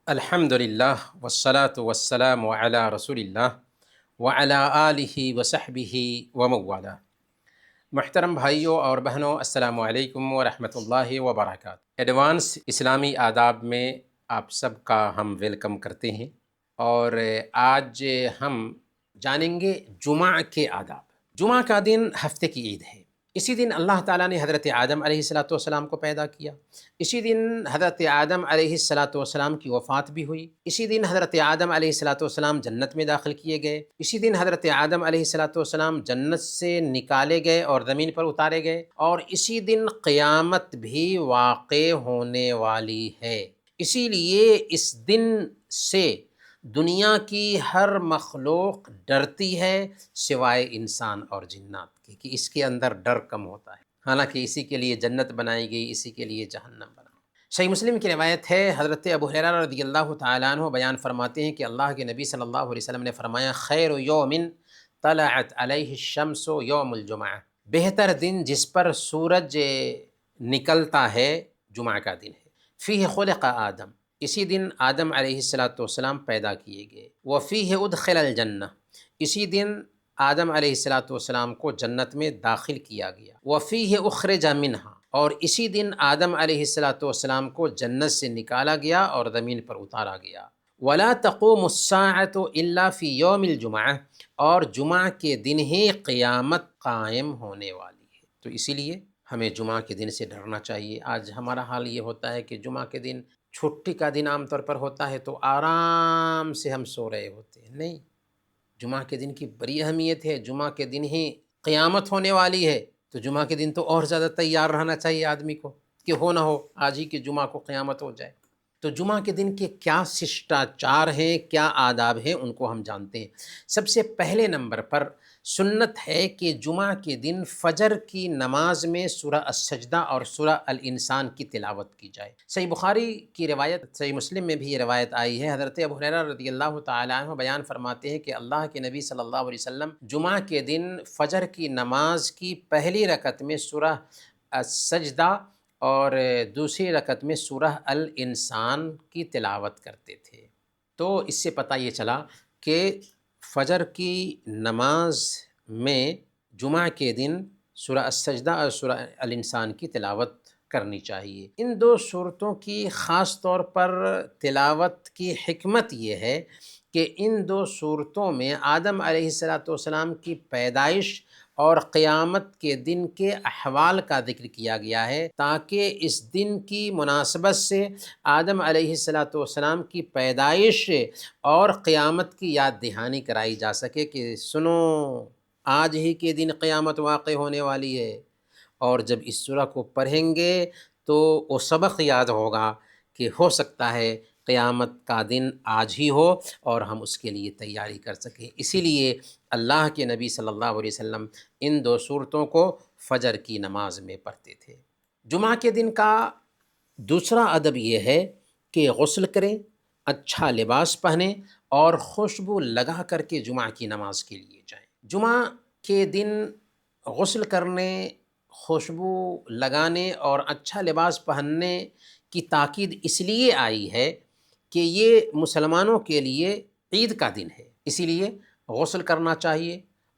الحمد للہ والصلاة والسلام علی رسول اللہ وعلی آلہ وصحبہ وموالا۔ محترم بھائیوں اور بہنوں، السلام علیکم ورحمۃ اللہ وبرکاتہ۔ ایڈوانس اسلامی آداب میں آپ سب کا ہم ویلکم کرتے ہیں، اور آج ہم جانیں گے جمعہ کے آداب۔ جمعہ کا دن ہفتے کی عید ہے۔ اسی دن اللہ تعالیٰ نے حضرت آدم علیہ السلام کو پیدا کیا۔ اسی دن حضرت آدم علیہ السلام کی وفات بھی ہوئی۔ اسی دن حضرت آدم علیہ السلام جنت میں داخل کیے گئے۔ اسی دن حضرت آدم علیہ السلام جنت سے نکالے گئے اور زمین پر اتارے گئے، اور اسی دن قیامت بھی واقع ہونے والی ہے۔ اسی لیے اس دن سے دنیا کی ہر مخلوق ڈرتی ہے سوائے انسان اور جنات کے، کہ اس کے اندر ڈر کم ہوتا ہے، حالانکہ اسی کے لیے جنت بنائی گئی، اسی کے لیے جہنم بنائی۔ صحیح مسلم کی روایت ہے، حضرت ابو ہریرہ رضی اللہ تعالیٰ عنہ بیان فرماتے ہیں کہ اللہ کے نبی صلی اللہ علیہ وسلم نے فرمایا، خیر یوم طلعت علیہ الشمس یوم الجمعہ، بہتر دن جس پر سورج نکلتا ہے جمعہ کا دن ہے۔ فیہ خلق آدم، اسی دن آدم علیہ السلام پیدا کیے گئے۔ وفیہ ادخل الجنہ، اسی دن آدم علیہ السلام کو جنت میں داخل کیا گیا۔ وفیہ اخرج منہا، اور اسی دن آدم علیہ السلام کو جنت سے نکالا گیا اور زمین پر اتارا گیا۔ ولا تقوم الساعة الا فی یوم الجمعہ، اور جمعہ کے دن ہی قیامت قائم ہونے والی ہے۔ تو اسی لیے ہمیں جمعہ کے دن سے ڈرنا چاہیے۔ آج ہمارا حال یہ ہوتا ہے کہ جمعہ کے دن چھٹی کا دن عام طور پر ہوتا ہے تو آرام سے ہم سو رہے ہوتے ہیں۔ نہیں، جمعہ کے دن کی بڑی اہمیت ہے۔ جمعہ کے دن ہی قیامت ہونے والی ہے، تو جمعہ کے دن تو اور زیادہ تیار رہنا چاہیے آدمی کو، کہ ہو نہ ہو آج ہی کے جمعہ کو قیامت ہو جائے۔ تو جمعہ کے دن کے کیا ششٹاچار ہیں، کیا آداب ہیں، ان کو ہم جانتے ہیں۔ سب سے پہلے نمبر پر سنت ہے کہ جمعہ کے دن فجر کی نماز میں سورہ السجدہ اور سورہ الانسان کی تلاوت کی جائے۔ صحیح بخاری کی روایت، صحیح مسلم میں بھی یہ روایت آئی ہے، حضرت ابو ہریرہ رضی اللہ تعالیٰ عنہ بیان فرماتے ہیں کہ اللہ کے نبی صلی اللہ علیہ وسلم جمعہ کے دن فجر کی نماز کی پہلی رکعت میں سورہ السجدہ اور دوسری رکعت میں سورہ الانسان کی تلاوت کرتے تھے۔ تو اس سے پتہ یہ چلا کہ فجر کی نماز میں جمعہ کے دن سورہ السجدہ اور سورہ الانسان کی تلاوت کرنی چاہیے۔ ان دو صورتوں کی خاص طور پر تلاوت کی حکمت یہ ہے کہ ان دو صورتوں میں آدم علیہ السلام کی پیدائش اور قیامت کے دن کے احوال کا ذکر کیا گیا ہے، تاکہ اس دن کی مناسبت سے آدم علیہ السلام کی پیدائش اور قیامت کی یاد دہانی کرائی جا سکے کہ سنو، آج ہی کے دن قیامت واقع ہونے والی ہے۔ اور جب اس سورہ کو پڑھیں گے تو وہ سبق یاد ہوگا کہ ہو سکتا ہے قیامت کا دن آج ہی ہو اور ہم اس کے لیے تیاری کر سکیں۔ اسی لیے اللہ کے نبی صلی اللہ علیہ وسلم ان دو صورتوں کو فجر کی نماز میں پڑھتے تھے۔ جمعہ کے دن کا دوسرا ادب یہ ہے کہ غسل کریں، اچھا لباس پہنیں اور خوشبو لگا کر کے جمعہ کی نماز کے لیے جائیں۔ جمعہ کے دن غسل کرنے، خوشبو لگانے اور اچھا لباس پہننے کی تاکید اس لیے آئی ہے کہ یہ مسلمانوں کے لیے عید کا دن ہے، اسی لیے غسل کرنا چاہیے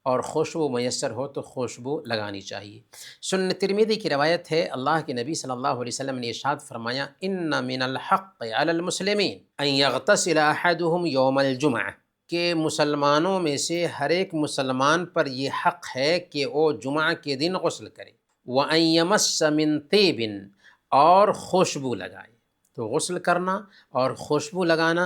اور خوشبو میسر ہو تو خوشبو لگانی چاہیے۔ سنن ترمذی کی روایت ہے، اللہ کے نبی صلی اللہ علیہ وسلم نے ارشاد فرمایا، ان من الحق علی المسلمین ان یغتسل احدهم یوم الجمعہ، کہ مسلمانوں میں سے ہر ایک مسلمان پر یہ حق ہے کہ وہ جمعہ کے دن غسل کرے، وَأَن يَمَسَّ مِن طِيبٍ، اور خوشبو لگائے۔ تو غسل کرنا اور خوشبو لگانا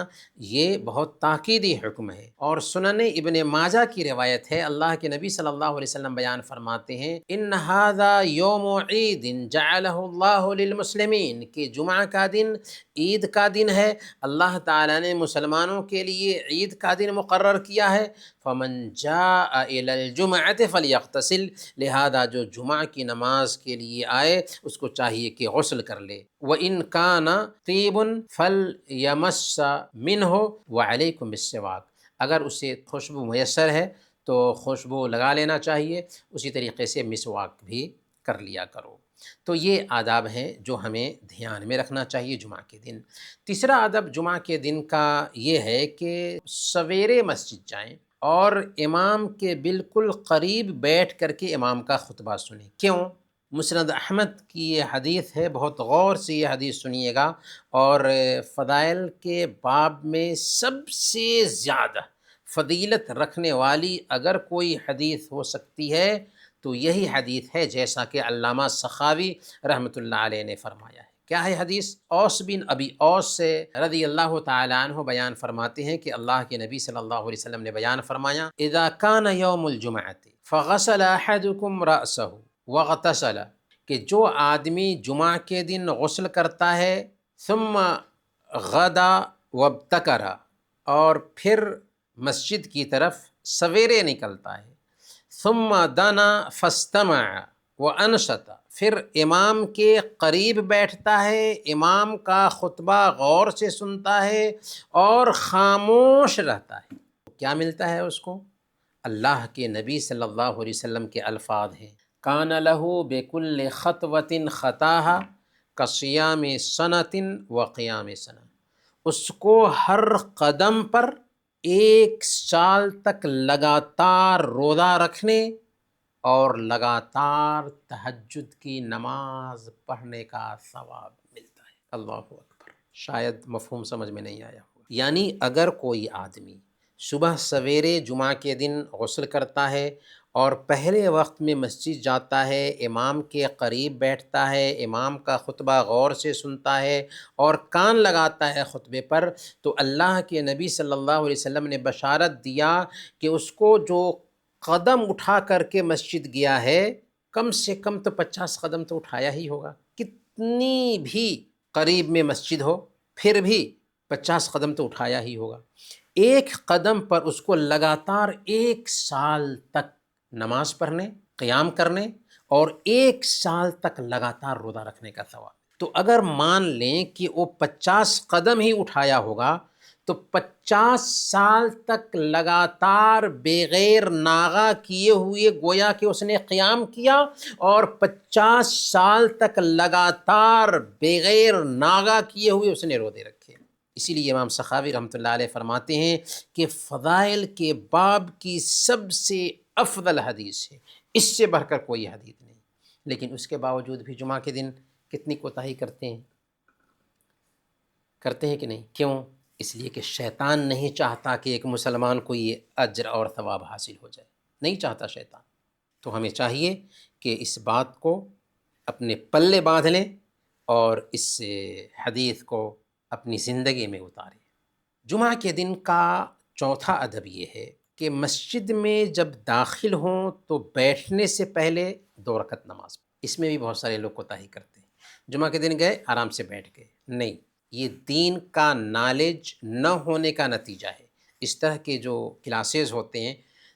یہ بہت تاکیدی حکم ہے۔ اور سنن ابن ماجہ کی روایت ہے، اللہ کے نبی صلی اللہ علیہ وسلم بیان فرماتے ہیں، ان هذا یوم عید جعلہ اللہ للمسلمین، کہ جمعہ کا دن عید کا دن ہے، اللہ تعالیٰ نے مسلمانوں کے لیے عید کا دن مقرر کیا ہے۔ فمن جاء الی الجمعۃ فلیغتسل، لہذا جو جمعہ کی نماز کے لیے آئے اس کو چاہیے کہ غسل کر لے۔ وَإِن كَانَ طِيبٌ فَلْيَمَسَّ مِنْهُ وَعَلَيْكُمْ بِالسِّوَاكِ، اگر اسے خوشبو میسر ہے تو خوشبو لگا لینا چاہیے، اسی طریقے سے مسواک بھی کر لیا کرو۔ تو یہ آداب ہیں جو ہمیں دھیان میں رکھنا چاہیے جمعہ کے دن۔ تیسرا ادب جمعہ کے دن کا یہ ہے کہ سویرے مسجد جائیں اور امام کے بالکل قریب بیٹھ کر کے امام کا خطبہ سنیں۔ کیوں؟ مسند احمد کی یہ حدیث ہے، بہت غور سے یہ حدیث سنیے گا، اور فضائل کے باب میں سب سے زیادہ فضیلت رکھنے والی اگر کوئی حدیث ہو سکتی ہے تو یہی حدیث ہے، جیسا کہ علامہ سخاوی رحمۃ اللہ علیہ نے فرمایا ہے۔ کیا ہے حدیث؟ اوس بن ابی اوس سے رضی اللہ تعالیٰ عنہ بیان فرماتے ہیں کہ اللہ کے نبی صلی اللہ علیہ وسلم نے بیان فرمایا، اذا کان یوم الجمعۃ فغسل احدکم رأسہ واغتسل، کہ جو آدمی جمعہ کے دن غسل کرتا ہے، ثم غدا وابتکر، اور پھر مسجد کی طرف سویرے نکلتا ہے، ثم دنا فاستمع وانصت، پھر امام کے قریب بیٹھتا ہے، امام کا خطبہ غور سے سنتا ہے اور خاموش رہتا ہے، کیا ملتا ہے اس کو؟ اللہ کے نبی صلی اللہ علیہ وسلم کے الفاظ ہیں، کان لہ بکل خطوۃ خطاہا کصیام سنۃ وقیام سنہ، اس کو ہر قدم پر ایک سال تک لگاتار روزہ رکھنے اور لگاتار تہجد کی نماز پڑھنے کا ثواب ملتا ہے۔ اللہ اکبر، شاید مفہوم سمجھ میں نہیں آیا ہوگا۔ یعنی اگر کوئی آدمی صبح سویرے جمعہ کے دن غسل کرتا ہے اور پہلے وقت میں مسجد جاتا ہے، امام کے قریب بیٹھتا ہے، امام کا خطبہ غور سے سنتا ہے اور کان لگاتا ہے خطبے پر، تو اللہ کے نبی صلی اللہ علیہ وسلم نے بشارت دیا کہ اس کو جو قدم اٹھا کر کے مسجد گیا ہے، کم سے کم تو 50 قدم تو اٹھایا ہی ہوگا، کتنی بھی قریب میں مسجد ہو پھر بھی 50 قدم تو اٹھایا ہی ہوگا۔ ایک قدم پر اس کو لگاتار 1 سال تک نماز پڑھنے، قیام کرنے اور 1 سال تک لگاتار روزہ رکھنے کا ثواب۔ تو اگر مان لیں کہ وہ 50 قدم ہی اٹھایا ہوگا تو 50 سال تک لگاتار بغیر ناغہ کیے ہوئے گویا کہ اس نے قیام کیا، اور 50 سال تک لگاتار بغیر ناغہ کیے ہوئے اس نے روزے رکھے۔ اسی لیے امام سخاوی رحمۃ اللہ علیہ فرماتے ہیں کہ فضائل کے باب کی سب سے افضل حدیث ہے، اس سے بڑھ کر کوئی حدیث نہیں، لیکن اس کے باوجود بھی جمعہ کے دن کتنی کوتاہی کرتے ہیں کہ نہیں؟ کیوں؟ اس لیے کہ شیطان نہیں چاہتا کہ ایک مسلمان کو یہ اجر اور ثواب حاصل ہو جائے، نہیں چاہتا شیطان۔ تو ہمیں چاہیے کہ اس بات کو اپنے پلے باندھ لیں اور اس حدیث کو اپنی زندگی میں اتاریں۔ جمعہ کے دن کا چوتھا ادب یہ ہے کہ مسجد میں جب داخل ہوں تو بیٹھنے سے پہلے 2 رکعت نماز پڑھیں۔ اس میں بھی بہت سارے لوگ کوتاہی کرتے ہیں، جمعہ کے دن گئے آرام سے بیٹھ گئے، نہیں، یہ دین کا نالج نہ ہونے کا نتیجہ ہے۔ اس طرح کے جو کلاسز ہوتے ہیں،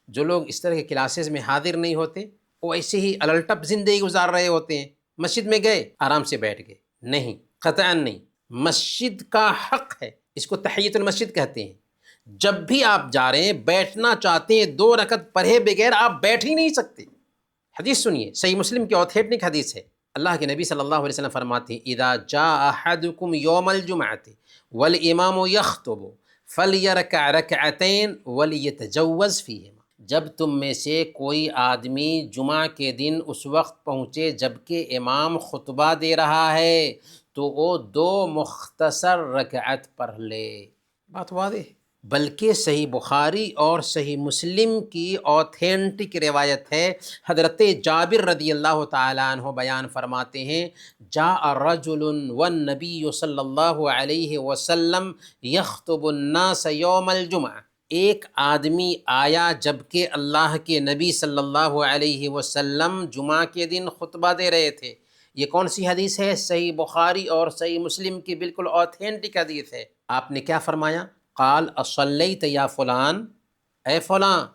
جو لوگ اس طرح کے کلاسز میں حاضر نہیں ہوتے، وہ ایسے ہی الٹپ زندگی گزار رہے ہوتے ہیں، مسجد میں گئے آرام سے بیٹھ گئے، نہیں، قطعاً نہیں۔ مسجد کا حق ہے، اس کو تحیۃ المسجد کہتے ہیں۔ جب بھی آپ جا رہے ہیں، بیٹھنا چاہتے ہیں، 2 رکعت پڑھے بغیر آپ بیٹھ ہی نہیں سکتے۔ حدیث سنیے، صحیح مسلم کی اوتھینٹک حدیث ہے، اللہ کے نبی صلی اللہ علیہ وسلم فرماتے ہیں، اذا جاء احدکم یوم الجمعۃ والامام یخطب فلیرکع رکعتین ولیتجوز فیہما، جب تم میں سے کوئی آدمی جمعہ کے دن اس وقت پہنچے جبکہ امام خطبہ دے رہا ہے تو وہ 2 مختصر رکعت پڑھ لے۔ بات واضح ہے۔ بلکہ صحیح بخاری اور صحیح مسلم کی اوتھینٹک روایت ہے، حضرت جابر رضی اللہ تعالیٰ عنہ بیان فرماتے ہیں، جاء رجل والنبی صلی اللہ علیہ وسلم یخطب الناس یوم الجمعہ، ایک آدمی آیا جبکہ اللہ کے نبی صلی اللہ علیہ وسلم جمعہ کے دن خطبہ دے رہے تھے۔ یہ کون سی حدیث ہے؟ صحیح بخاری اور صحیح مسلم کی بالکل اوتھینٹک حدیث ہے۔ آپ نے کیا فرمایا؟ قال اصلیت یا فلان، اے فلاں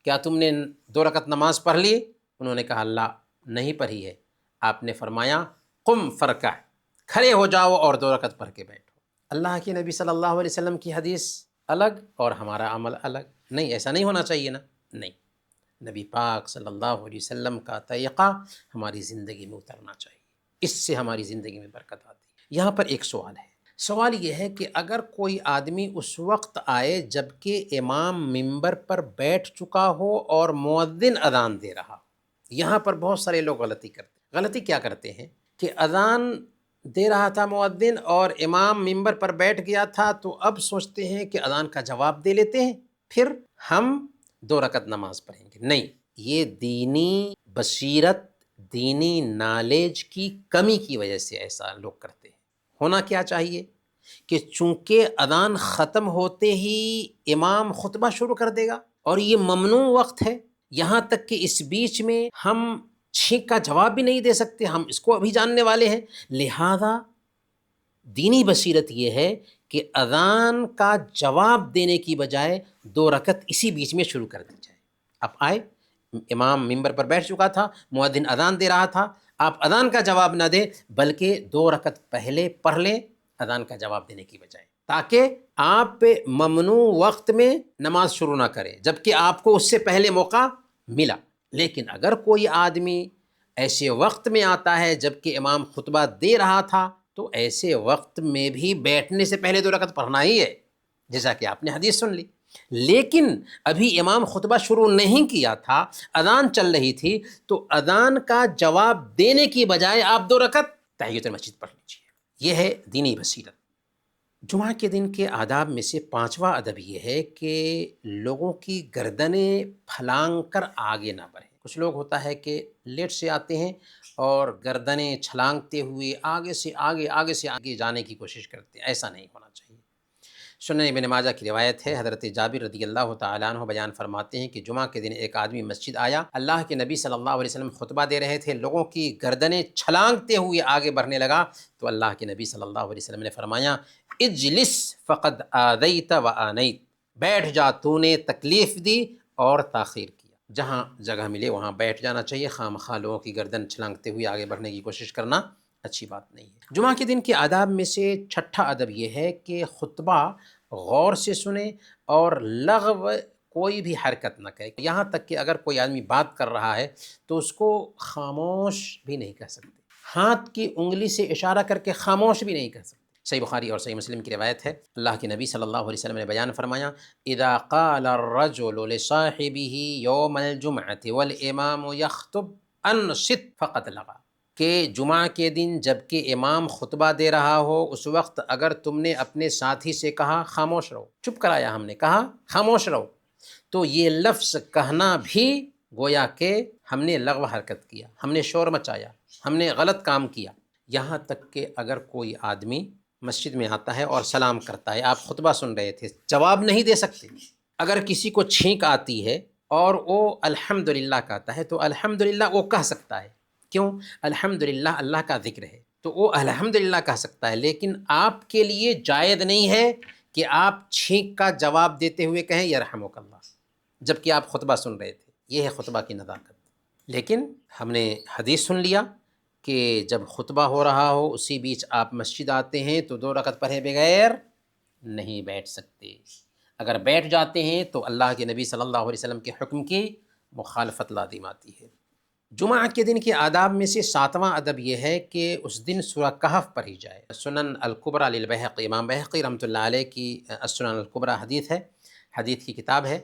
کیا تم نے 2 رکعت نماز پڑھ لی؟ انہوں نے کہا لا، نہیں پڑھی ہے۔ آپ نے فرمایا قم فرکع، کھڑے ہو جاؤ اور 2 رکعت پڑھ کے بیٹھو۔ اللہ کے نبی صلی اللہ علیہ وسلم کی حدیث الگ اور ہمارا عمل الگ، نہیں، ایسا نہیں ہونا چاہیے نا، نہیں، نبی پاک صلی اللہ علیہ وسلم کا طریقہ ہماری زندگی میں اترنا چاہیے۔ اس سے ہماری زندگی میں برکت آتی ہے۔ یہاں پر ایک سوال ہے، سوال یہ ہے کہ اگر کوئی آدمی اس وقت آئے جب کہ امام ممبر پر بیٹھ چکا ہو اور مؤذن اذان دے رہا ہو۔ یہاں پر بہت سارے لوگ غلطی کیا کرتے ہیں کہ اذان دے رہا تھا مؤذن اور امام ممبر پر بیٹھ گیا تھا، تو اب سوچتے ہیں کہ اذان کا جواب دے لیتے ہیں، پھر ہم 2 رکعت نماز پڑھیں گے۔ نہیں، یہ دینی بصیرت، دینی نالج کی کمی کی وجہ سے ایسا لوگ کرتے ہیں۔ ہونا کیا چاہیے کہ چونکہ اذان ختم ہوتے ہی امام خطبہ شروع کر دے گا اور یہ ممنوع وقت ہے، یہاں تک کہ اس بیچ میں ہم چھینک کا جواب بھی نہیں دے سکتے، ہم اس کو ابھی جاننے والے ہیں، لہذا دینی بصیرت یہ ہے کہ اذان کا جواب دینے کی بجائے 2 رکعت اسی بیچ میں شروع کر دی جائے۔ اب آئے، امام ممبر پر بیٹھ چکا تھا، مؤذن اذان دے رہا تھا، آپ اذان کا جواب نہ دیں بلکہ 2 رکعت پہلے پڑھ لیں اذان کا جواب دینے کی بجائے، تاکہ آپ ممنوع وقت میں نماز شروع نہ کریں جبکہ آپ کو اس سے پہلے موقع ملا۔ لیکن اگر کوئی آدمی ایسے وقت میں آتا ہے جبکہ امام خطبہ دے رہا تھا، تو ایسے وقت میں بھی بیٹھنے سے پہلے 2 رکعت پڑھنا ہی ہے، جیسا کہ آپ نے حدیث سن لی۔ لیکن ابھی امام خطبہ شروع نہیں کیا تھا، اذان چل رہی تھی، تو اذان کا جواب دینے کی بجائے آپ 2 رکعت تحیۃ المسجد پڑھ لیجیے۔ یہ ہے دینی بصیرت۔ جمعہ کے دن کے آداب میں سے 5واں ادب یہ ہے کہ لوگوں کی گردنیں پھلانگ کر آگے نہ بڑھیں۔ کچھ لوگ ہوتا ہے کہ لیٹ سے آتے ہیں اور گردنیں چھلانگتے ہوئے آگے سے آگے جانے کی کوشش کرتے ہیں، ایسا نہیں ہونا چاہیے۔ سنن ابن ماجہ کی روایت ہے، حضرت جابر رضی اللہ تعالیٰ عنہ بیان فرماتے ہیں کہ جمعہ کے دن ایک آدمی مسجد آیا، اللہ کے نبی صلی اللہ علیہ وسلم خطبہ دے رہے تھے، لوگوں کی گردنیں چھلانگتے ہوئے آگے بڑھنے لگا، تو اللہ کے نبی صلی اللہ علیہ وسلم نے فرمایا، اجلس فقد آذیت و آنیت، بیٹھ جا، تو نے تکلیف دی اور تاخیر کیا۔ جہاں جگہ ملے وہاں بیٹھ جانا چاہیے، خواہ مخواہ لوگوں کی گردن چھلانگتے ہوئے آگے بڑھنے کی کوشش کرنا اچھی بات نہیں ہے۔ جمعہ کے دن کے آداب میں سے 6واں ادب یہ ہے کہ خطبہ غور سے سنیں اور لغو کوئی بھی حرکت نہ کرے، یہاں تک کہ اگر کوئی آدمی بات کر رہا ہے تو اس کو خاموش بھی نہیں کہہ سکتے، ہاتھ کی انگلی سے اشارہ کر کے خاموش بھی نہیں کہہ سکتے۔ صحیح بخاری اور صحیح مسلم کی روایت ہے، اللہ کے نبی صلی اللہ علیہ وسلم نے بیان فرمایا، اذا قال الرجل لصاحبه يوم الجمعة والامام يخطب انصت فقد لغا، کہ جمعہ کے دن جب کہ امام خطبہ دے رہا ہو، اس وقت اگر تم نے اپنے ساتھی سے کہا خاموش رہو، چپ کرایا، ہم نے کہا خاموش رہو، تو یہ لفظ کہنا بھی گویا کہ ہم نے لغو حرکت کیا، ہم نے شور مچایا، ہم نے غلط کام کیا۔ یہاں تک کہ اگر کوئی آدمی مسجد میں آتا ہے اور سلام کرتا ہے، آپ خطبہ سن رہے تھے، جواب نہیں دے سکتے۔ اگر کسی کو چھینک آتی ہے اور وہ الحمدللہ کہتا ہے تو الحمدللہ وہ کہہ سکتا ہے، کیوں؟ الحمدللہ اللہ کا ذکر ہے، تو وہ الحمدللہ کہہ سکتا ہے، لیکن آپ کے لیے جائز نہیں ہے کہ آپ چھینک کا جواب دیتے ہوئے کہیں یرحمک اللہ، جبکہ آپ خطبہ سن رہے تھے۔ یہ ہے خطبہ کی نزاکت۔ لیکن ہم نے حدیث سن لیا کہ جب خطبہ ہو رہا ہو اسی بیچ آپ مسجد آتے ہیں تو 2 رکعت پڑھے بغیر نہیں بیٹھ سکتے، اگر بیٹھ جاتے ہیں تو اللہ کے نبی صلی اللہ علیہ وسلم کے حکم کی مخالفت لازم آتی ہے۔ جمعہ کے دن کے آداب میں سے 7واں ادب یہ ہے کہ اس دن سورہ کہف پڑھی جائے۔ سنن الکبریٰ للبیہقی، امام بیہقی رحمۃ اللہ علیہ کی السنن الکبریٰ حدیث ہے، حدیث کی کتاب ہے،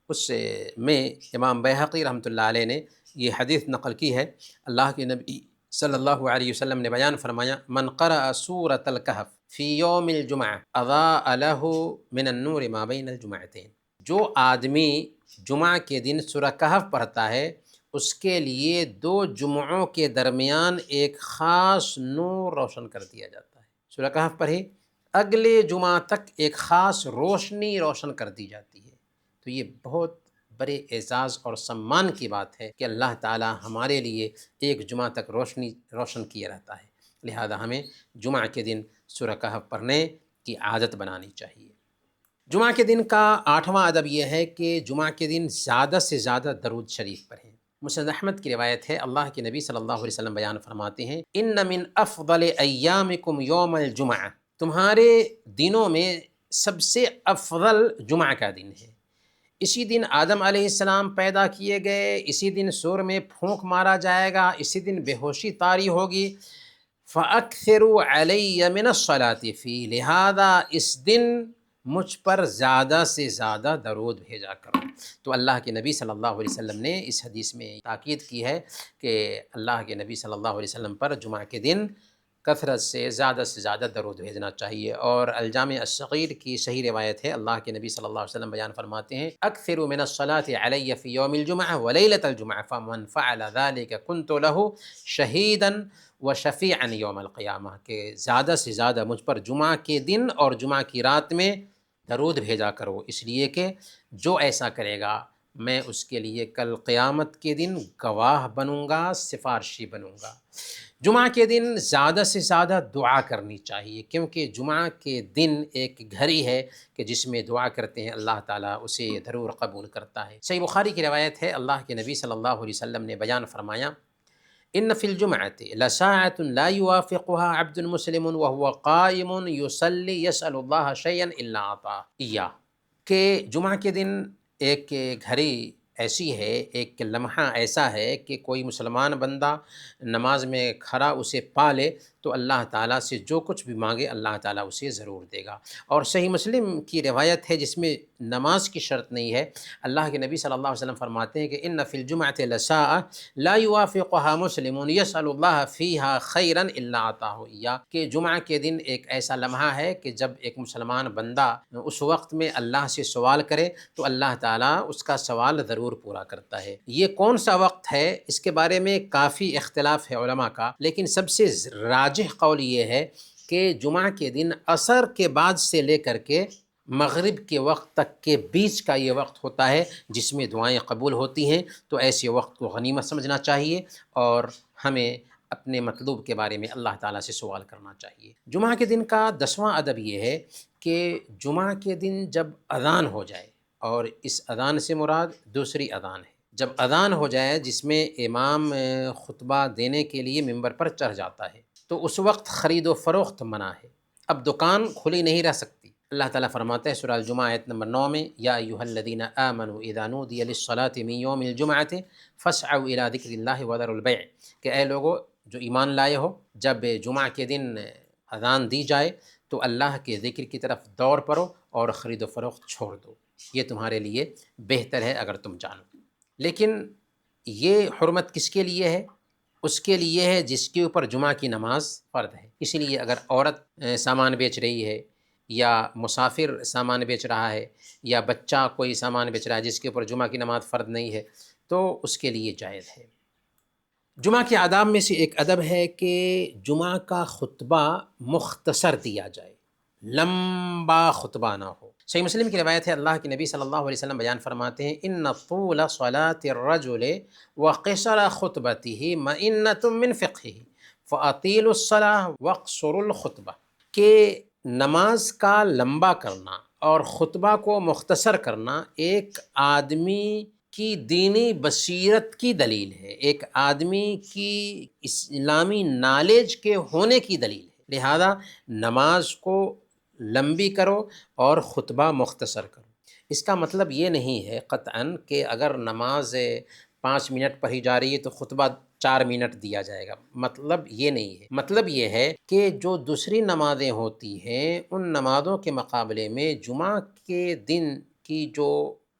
اس میں امام بیہقی رحمۃ اللہ علیہ نے یہ حدیث نقل کی ہے، اللہ کے نبی صلی اللہ علیہ وسلم نے بیان فرمایا، من قرأ سورۃ الکہف فی یوم الجمعہ اضاء لہ من النور ما بین الجمعتین، جو آدمی جمعہ کے دن سورہ کہف پڑھتا ہے اس کے لیے 2 جمعوں کے درمیان ایک خاص نور روشن کر دیا جاتا ہے۔ سورہ کہف پڑھی، اگلے جمعہ تک ایک خاص روشنی روشن کر دی جاتی ہے۔ تو یہ بہت بڑے اعزاز اور سمان کی بات ہے کہ اللہ تعالی ہمارے لیے ایک جمعہ تک روشنی روشن کیے رہتا ہے، لہذا ہمیں جمعہ کے دن سورہ کہف پڑھنے کی عادت بنانی چاہیے۔ جمعہ کے دن کا 8واں ادب یہ ہے کہ جمعہ کے دن زیادہ سے زیادہ درود شریف پڑھیں۔ مسند احمد کی روایت ہے، اللہ کے نبی صلی اللہ علیہ وسلم بیان فرماتے ہیں، ان من افضل ایامکم یوم الجمعہ، تمہارے دنوں میں سب سے افضل جمعہ کا دن ہے، اسی دن آدم علیہ السلام پیدا کیے گئے، اسی دن سور میں پھونک مارا جائے گا، اسی دن بے ہوشی طاری ہوگی، فَأَكْثِرُوا عَلَيَّ مِنَ الصَّلَاةِ فِيهِ، لہذا اس دن مجھ پر زیادہ سے زیادہ درود بھیجا کرو۔ تو اللہ کے نبی صلی اللہ علیہ وسلم نے اس حدیث میں تاکید کی ہے کہ اللہ کے نبی صلی اللہ علیہ وسلم پر جمعہ کے دن کثرت سے زیادہ درود بھیجنا چاہیے۔ اور الجامع الصغیر کی صحیح روایت ہے، اللہ کے نبی صلی اللہ علیہ وسلم بیان فرماتے ہیں اکثروا من الصلاة علی فی یوم الجمعہ ولیلۃ الجمعہ فمن فعل ذلک کنت لہ شہیدا وشفیعا یوم القیامہ، کہ زیادہ سے زیادہ مجھ پر جمعہ کے دن اور جمعہ کی رات میں درود بھیجا کرو، اس لیے کہ جو ایسا کرے گا میں اس کے لیے کل قیامت کے دن گواہ بنوں گا، سفارشی بنوں گا۔ جمعہ کے دن زیادہ سے زیادہ دعا کرنی چاہیے، کیونکہ جمعہ کے دن ایک گھڑی ہے کہ جس میں دعا کرتے ہیں اللہ تعالیٰ اسے ضرور قبول کرتا ہے۔ صحیح بخاری کی روایت ہے، اللہ کے نبی صلی اللہ علیہ وسلم نے بیان فرمایا ان فی الجمعۃ لساعۃ لا یوافقها عبد مسلم وهو قائم یصلی یسأل اللہ شیئا الا اعطاه ایاہ، کہ جمعہ کے دن ایک گھڑی ایسی ہے، ایک لمحہ ایسا ہے کہ کوئی مسلمان بندہ نماز میں کھڑا اسے پا لے تو اللہ تعالیٰ سے جو کچھ بھی مانگے اللہ تعالیٰ اسے ضرور دے گا۔ اور صحیح مسلم کی روایت ہے جس میں نماز کی شرط نہیں ہے، اللہ کے نبی صلی اللہ علیہ وسلم فرماتے ہیں کہ ان فی الجمعۃ لساعۃ لا یوافقها مسلم یسأل اللہ فیہا خیرا الا اعطاہ ایاہ، کہ جمعہ کے دن ایک ایسا لمحہ ہے کہ جب ایک مسلمان بندہ اس وقت میں اللہ سے سوال کرے تو اللہ تعالیٰ اس کا سوال ضرور پورا کرتا ہے۔ یہ کون سا وقت ہے اس کے بارے میں کافی اختلاف ہے علماء کا، لیکن سب سے راجح قول یہ ہے کہ جمعہ کے دن عصر کے بعد سے لے کر کے مغرب کے وقت تک کے بیچ کا یہ وقت ہوتا ہے جس میں دعائیں قبول ہوتی ہیں، تو ایسے وقت کو غنیمت سمجھنا چاہیے اور ہمیں اپنے مطلوب کے بارے میں اللہ تعالیٰ سے سوال کرنا چاہیے۔ جمعہ کے دن کا 10واں ادب یہ ہے کہ جمعہ کے دن جب اذان ہو جائے، اور اس اذان سے مراد دوسری اذان ہے، جب اذان ہو جائے جس میں امام خطبہ دینے کے لیے ممبر پر چڑھ جاتا ہے، تو اس وقت خرید و فروخت منع ہے، اب دکان کھلی نہیں رہ سکتی۔ اللہ تعالیٰ فرماتا ہے سورہ الجمعہ آیت نمبر 9 میں یا ایھا الذین آمنوا اذا نودی للصلاۃ من یوم الجمعۃ فاسعوا الی ذکر اللہ وذروا البیع، کہ اے لوگو جو ایمان لائے ہو، جب جمعہ کے دن اذان دی جائے تو اللہ کے ذکر کی طرف دوڑ پڑو اور خرید و فروخت چھوڑ دو، یہ تمہارے لیے بہتر ہے اگر تم جانو۔ لیکن یہ حرمت کس کے لیے ہے؟ اس کے لیے ہے جس کے اوپر جمعہ کی نماز فرض ہے۔ اسی لیے اگر عورت سامان بیچ رہی ہے، یا مسافر سامان بیچ رہا ہے، یا بچہ کوئی سامان بیچ رہا ہے جس کے اوپر جمعہ کی نماز فرض نہیں ہے، تو اس کے لیے جائز ہے۔ جمعہ کے آداب میں سے ایک ادب ہے کہ جمعہ کا خطبہ مختصر دیا جائے، لمبا خطبہ نہ ہو۔ صحیح مسلم کی روایت ہے، اللہ کے نبی صلی اللہ علیہ وسلم بیان فرماتے ہیں ان طول صلاة الرجل وقصر خطبته مئنۃ من فقہہ فاطیلوا الصلاة واقصروا الخطبہ، کہ نماز کا لمبا کرنا اور خطبہ کو مختصر کرنا ایک آدمی کی دینی بصیرت کی دلیل ہے، ایک آدمی کی اسلامی نالج کے ہونے کی دلیل ہے، لہذا نماز کو لمبی کرو اور خطبہ مختصر کرو۔ اس کا مطلب یہ نہیں ہے قطعاً کہ اگر نماز 5 منٹ پڑھی جا رہی ہے تو خطبہ 4 منٹ دیا جائے گا، مطلب یہ نہیں ہے۔ مطلب یہ ہے کہ جو دوسری نمازیں ہوتی ہیں ان نمازوں کے مقابلے میں جمعہ کے دن کی جو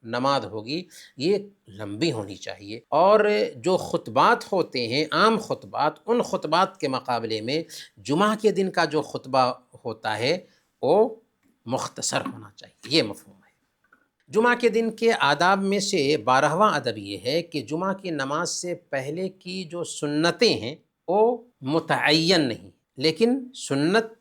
نماز ہوگی یہ لمبی ہونی چاہیے، اور جو خطبات ہوتے ہیں عام خطبات، ان خطبات کے مقابلے میں جمعہ کے دن کا جو خطبہ ہوتا ہے وہ مختصر ہونا چاہیے، یہ مفہوم ہے۔ جمعہ کے دن کے آداب میں سے 12واں ادب یہ ہے کہ جمعہ کی نماز سے پہلے کی جو سنتیں ہیں وہ متعین نہیں، لیکن سنت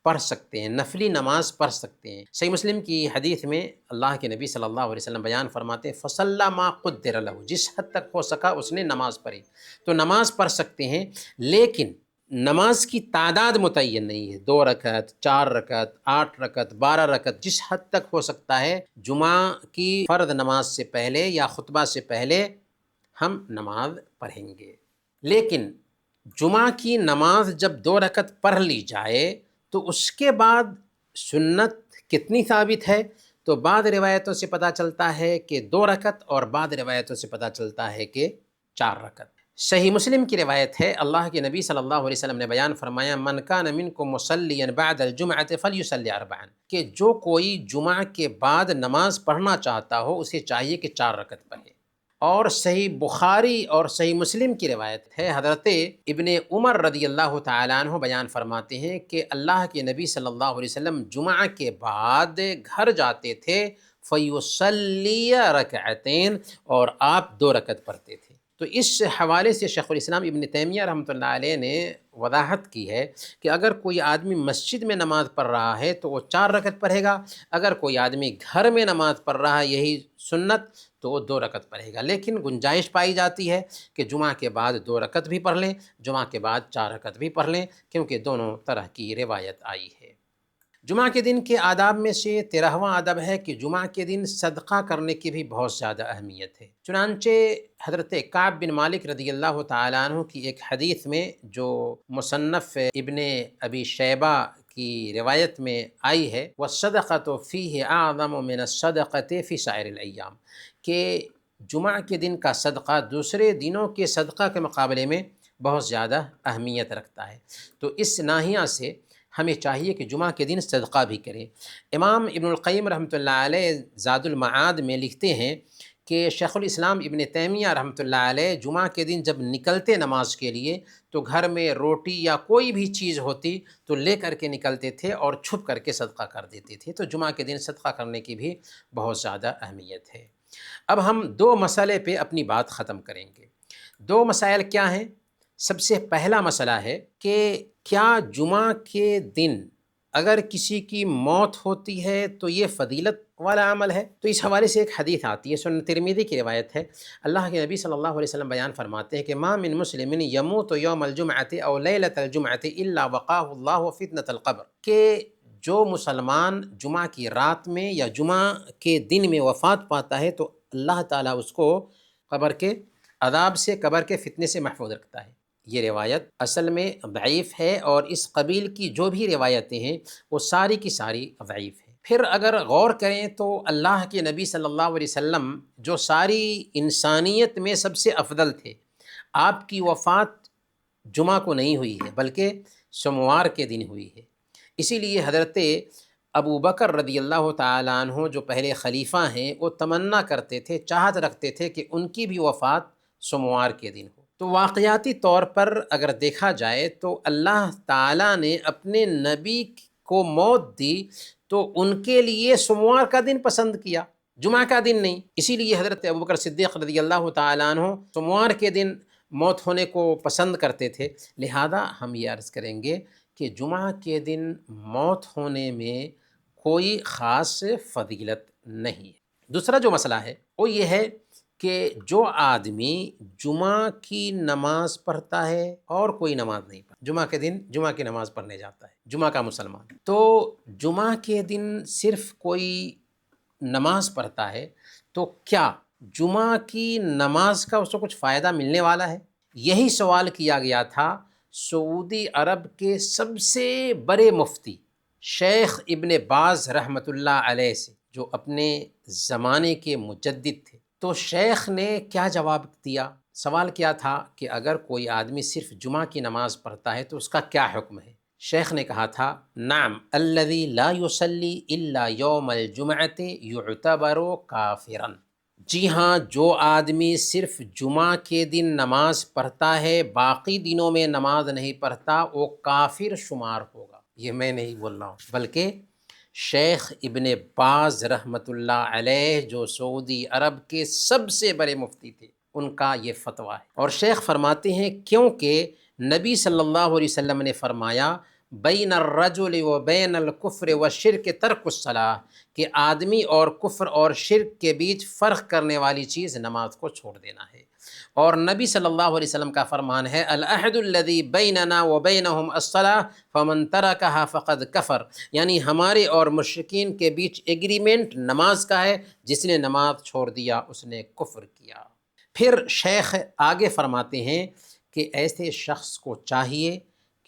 پڑھ سکتے ہیں، نفلی نماز پڑھ سکتے ہیں۔ صحیح مسلم کی حدیث میں اللہ کے نبی صلی اللہ علیہ وسلم بیان فرماتے ہیں فَصَلَّى مَا قُدِّرَ لَهُ، جس حد تک ہو سکا اس نے نماز پڑھی، تو نماز پڑھ سکتے ہیں، لیکن نماز کی تعداد متعین نہیں ہے، 2 رکعت، 4 رکعت، 8 رکعت، 12 رکعت، جس حد تک ہو سکتا ہے جمعہ کی فرض نماز سے پہلے یا خطبہ سے پہلے ہم نماز پڑھیں گے۔ لیکن جمعہ کی نماز جب 2 رکعت پڑھ لی جائے تو اس کے بعد سنت کتنی ثابت ہے؟ تو بعض روایتوں سے پتہ چلتا ہے کہ 2 رکعت، اور بعض روایتوں سے پتہ چلتا ہے کہ 4 رکعت۔ صحیح مسلم کی روایت ہے، اللہ کے نبی صلی اللہ علیہ وسلم نے بیان فرمایا، من کان منکم مصلیا بعد الجمعۃ فلیصلی اربعا، کہ جو کوئی جمعہ کے بعد نماز پڑھنا چاہتا ہو اسے چاہیے کہ 4 رکعت پڑھے۔ اور صحیح بخاری اور صحیح مسلم کی روایت ہے، حضرت ابن عمر رضی اللہ تعالیٰ عنہ بیان فرماتے ہیں کہ اللہ کے نبی صلی اللہ علیہ وسلم جمعہ کے بعد گھر جاتے تھے، فیصلی رکعتین، اور آپ 2 رکعت پڑھتے تھے۔ تو اس حوالے سے شیخ الاسلام ابن تیمیہ رحمۃ اللہ علیہ نے وضاحت کی ہے کہ اگر کوئی آدمی مسجد میں نماز پڑھ رہا ہے تو وہ 4 رکعت پڑھے گا، اگر کوئی آدمی گھر میں نماز پڑھ رہا ہے یہی سنت تو وہ 2 رکعت پڑھے گا، لیکن گنجائش پائی جاتی ہے کہ جمعہ کے بعد 2 رکعت بھی پڑھ لیں، جمعہ کے بعد 4 رکعت بھی پڑھ لیں، کیونکہ دونوں طرح کی روایت آئی ہے۔ جمعہ کے دن کے آداب میں سے 13واں ادب ہے کہ جمعہ کے دن صدقہ کرنے کی بھی بہت زیادہ اہمیت ہے۔ چنانچہ حضرت کعب بن مالک رضی اللہ تعالیٰ عنہ کی ایک حدیث میں جو مصنف ابن ابی شیبہ کی روایت میں آئی ہے، وَالصَّدَقَةُ فِيهِ أَعْظَمُ مِنَ الصَّدَقَةِ فِي سَائِرِ الْأَيَّامِ، کہ جمعہ کے دن کا صدقہ دوسرے دنوں کے صدقہ کے مقابلے میں بہت زیادہ اہمیت رکھتا ہے۔ تو اس ناحیہ سے ہمیں چاہیے کہ جمعہ کے دن صدقہ بھی کریں۔ امام ابن القیم رحمۃ اللہ علیہ زاد المعاد میں لکھتے ہیں کہ شیخ الاسلام ابن تیمیہ رحمۃ اللہ علیہ جمعہ کے دن جب نکلتے نماز کے لیے تو گھر میں روٹی یا کوئی بھی چیز ہوتی تو لے کر کے نکلتے تھے اور چھپ کر کے صدقہ کر دیتے تھے۔ تو جمعہ کے دن صدقہ کرنے کی بھی بہت زیادہ اہمیت ہے۔ اب ہم 2 مسئلے پہ اپنی بات ختم کریں گے۔ 2 مسائل کیا ہیں؟ سب سے پہلا مسئلہ ہے کہ کیا جمعہ کے دن اگر کسی کی موت ہوتی ہے تو یہ فضیلت والا عمل ہے؟ تو اس حوالے سے ایک حدیث آتی ہے، سنن ترمذی کی روایت ہے، اللہ کے نبی صلی اللہ علیہ وسلم بیان فرماتے ہیں کہ ما من مسلم یموت یوم الجمعۃ او لیلۃ الجمعۃ الا وقاه اللہ فتنۃ القبر، کہ جو مسلمان جمعہ کی رات میں یا جمعہ کے دن میں وفات پاتا ہے تو اللہ تعالیٰ اس کو قبر کے عذاب سے، قبر کے فتنے سے محفوظ رکھتا ہے۔ یہ روایت اصل میں ضعیف ہے، اور اس قبیل کی جو بھی روایتیں ہیں وہ ساری کی ساری ضعیف ہیں۔ پھر اگر غور کریں تو اللہ کے نبی صلی اللہ علیہ وسلم جو ساری انسانیت میں سب سے افضل تھے، آپ کی وفات جمعہ کو نہیں ہوئی ہے بلکہ سوموار کے دن ہوئی ہے۔ اسی لیے حضرت ابو بکر رضی اللہ تعالیٰ عنہ جو پہلے خلیفہ ہیں وہ تمنا کرتے تھے، چاہت رکھتے تھے کہ ان کی بھی وفات سوموار کے دن ہو۔ تو واقعاتی طور پر اگر دیکھا جائے تو اللہ تعالیٰ نے اپنے نبی کو موت دی تو ان کے لیے سوموار کا دن پسند کیا، جمعہ کا دن نہیں۔ اسی لیے حضرت ابوبکر صدیق رضی اللہ تعالیٰ عنہ سوموار کے دن موت ہونے کو پسند کرتے تھے۔ لہذا ہم یہ عرض کریں گے کہ جمعہ کے دن موت ہونے میں کوئی خاص فضیلت نہیں ہے۔ دوسرا جو مسئلہ ہے وہ یہ ہے کہ جو آدمی جمعہ کی نماز پڑھتا ہے اور کوئی نماز نہیں پڑھتا، جمعہ کے دن جمعہ کی نماز پڑھنے جاتا ہے، جمعہ کا مسلمان، تو جمعہ کے دن صرف کوئی نماز پڑھتا ہے تو کیا جمعہ کی نماز کا اس کو کچھ فائدہ ملنے والا ہے؟ یہی سوال کیا گیا تھا سعودی عرب کے سب سے بڑے مفتی شیخ ابن باز رحمۃ اللہ علیہ سے، جو اپنے زمانے کے مجدد تھے۔ تو شیخ نے کیا جواب دیا؟ سوال کیا تھا کہ اگر کوئی آدمی صرف جمعہ کی نماز پڑھتا ہے تو اس کا کیا حکم ہے؟ شیخ نے کہا تھا، نعم الذی لا یصلی الا یوم الجمعۃ یعتبر کافرا، جی ہاں، جو آدمی صرف جمعہ کے دن نماز پڑھتا ہے باقی دنوں میں نماز نہیں پڑھتا وہ کافر شمار ہوگا۔ یہ میں نہیں بول رہا ہوں بلکہ شیخ ابن باز رحمۃ اللہ علیہ جو سعودی عرب کے سب سے بڑے مفتی تھے ان کا یہ فتویٰ ہے۔ اور شیخ فرماتے ہیں کیونکہ نبی صلی اللہ علیہ وسلم نے فرمایا بین الرجل و بین الکفر والشرک ترک الصلاۃ، کہ آدمی اور کفر اور شرک کے بیچ فرق کرنے والی چیز نماز کو چھوڑ دینا ہے۔ اور نبی صلی اللہ علیہ وسلم کا فرمان ہے العہد الذی بیننا و بینہم الصلاۃ فمن ترکہا فقد کفر، یعنی ہمارے اور مشرکین کے بیچ ایگریمنٹ نماز کا ہے، جس نے نماز چھوڑ دیا اس نے کفر کیا۔ پھر شیخ آگے فرماتے ہیں کہ ایسے شخص کو چاہیے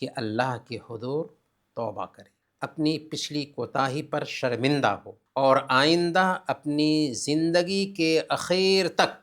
کہ اللہ کے حضور توبہ کرے، اپنی پچھلی کوتاہی پر شرمندہ ہو، اور آئندہ اپنی زندگی کے اخیر تک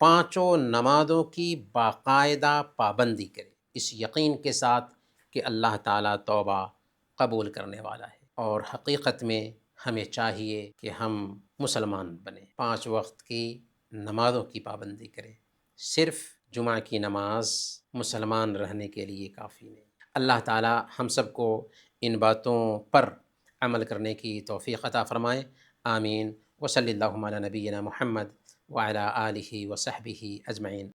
پانچوں نمازوں کی باقاعدہ پابندی کرے، اس یقین کے ساتھ کہ اللہ تعالیٰ توبہ قبول کرنے والا ہے۔ اور حقیقت میں ہمیں چاہیے کہ ہم مسلمان بنیں، 5 وقت کی نمازوں کی پابندی کریں۔ صرف جمعہ کی نماز مسلمان رہنے کے لیے کافی نہیں۔ اللہ تعالیٰ ہم سب کو ان باتوں پر عمل کرنے کی توفیق عطا فرمائے، آمین۔ وصلی اللہ علی نبینا محمد وعلی آلہ وصحبہ اجمعین۔